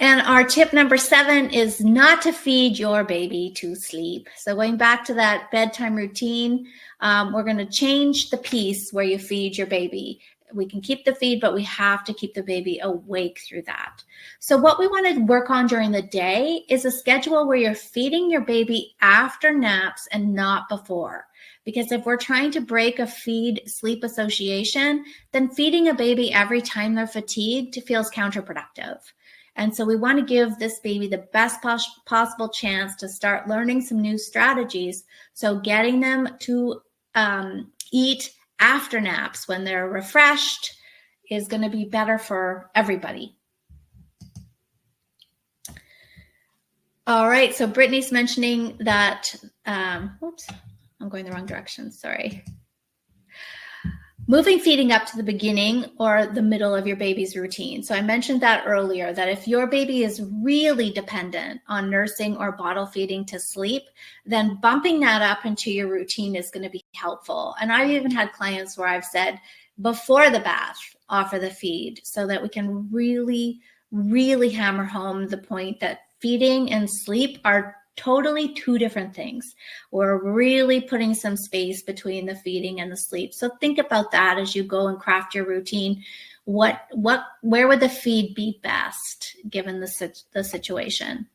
And our tip number 7 is not to feed your baby to sleep. So going back to that bedtime routine, we're going to change the piece where you feed your baby. We can keep the feed, but we have to keep the baby awake through that. So what we want to work on during the day is a schedule where you're feeding your baby after naps and not before. Because if we're trying to break a feed-sleep association, then feeding a baby every time they're fatigued feels counterproductive. And so we want to give this baby the best possible chance to start learning some new strategies. So getting them to eat after naps when they're refreshed is going to be better for everybody. All right, so Brittany's mentioning that, oops, I'm going the wrong direction, sorry. Moving feeding up to the beginning or the middle of your baby's routine. So I mentioned that earlier, that if your baby is really dependent on nursing or bottle feeding to sleep, then bumping that up into your routine is going to be helpful. And I've even had clients where I've said, before the bath, offer the feed, so that we can really, really hammer home the point that feeding and sleep are totally two different things. We're really putting some space between the feeding and the sleep. So think about that as you go and craft your routine. Where would the feed be best given the situation?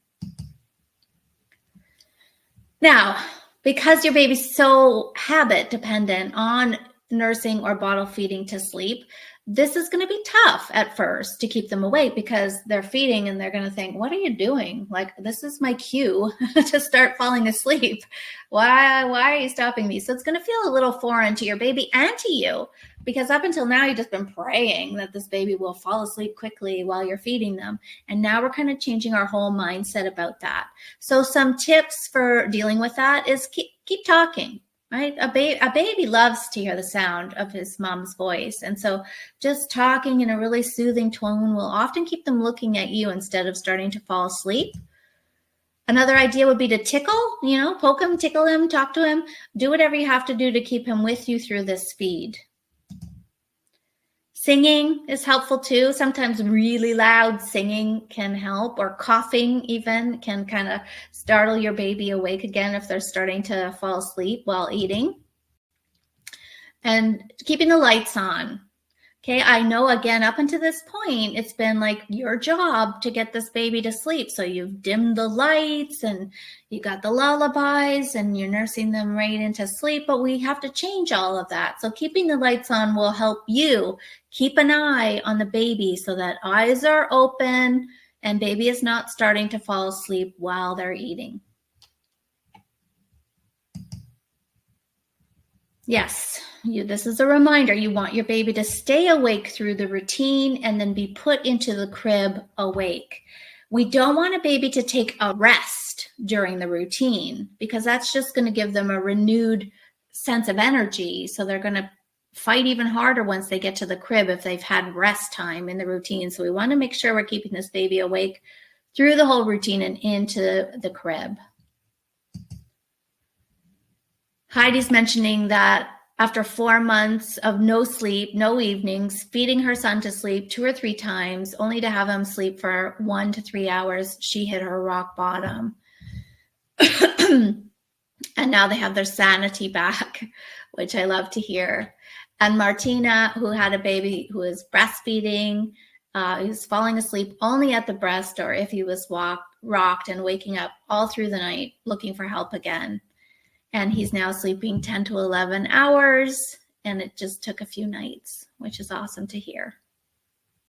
Now, because your baby's so habit dependent on nursing or bottle feeding to sleep, this is going to be tough at first to keep them awake, because they're feeding and they're going to think, what are you doing? Like, this is my cue to start falling asleep. Why are you stopping me? So it's going to feel a little foreign to your baby and to you, because up until now, you've just been praying that this baby will fall asleep quickly while you're feeding them. And now we're kind of changing our whole mindset about that. So some tips for dealing with that is keep talking. Right? A baby loves to hear the sound of his mom's voice. And so just talking in a really soothing tone will often keep them looking at you instead of starting to fall asleep. Another idea would be to tickle, poke him, tickle him, talk to him, do whatever you have to do to keep him with you through this feed. Singing is helpful too. Sometimes really loud singing can help, or coughing even can kind of startle your baby awake again if they're starting to fall asleep while eating. And keeping the lights on. Okay, I know, again, up until this point, it's been like your job to get this baby to sleep. So you've dimmed the lights and you got the lullabies and you're nursing them right into sleep, but we have to change all of that. So keeping the lights on will help you keep an eye on the baby so that eyes are open and baby is not starting to fall asleep while they're eating. Yes, this is a reminder. You want your baby to stay awake through the routine and then be put into the crib awake. We don't want a baby to take a rest during the routine, because that's just going to give them a renewed sense of energy. So they're going to fight even harder once they get to the crib if they've had rest time in the routine. So we want to make sure we're keeping this baby awake through the whole routine and into the crib. Heidi's mentioning that after 4 months of no sleep, no evenings, feeding her son to sleep 2 or 3 times, only to have him sleep for 1 to 3 hours, she hit her rock bottom. And now they have their sanity back, which I love to hear. And Martina, who had a baby who was breastfeeding, he was falling asleep only at the breast or if he was rocked and waking up all through the night looking for help again. And he's now sleeping 10 to 11 hours, and it just took a few nights, which is awesome to hear.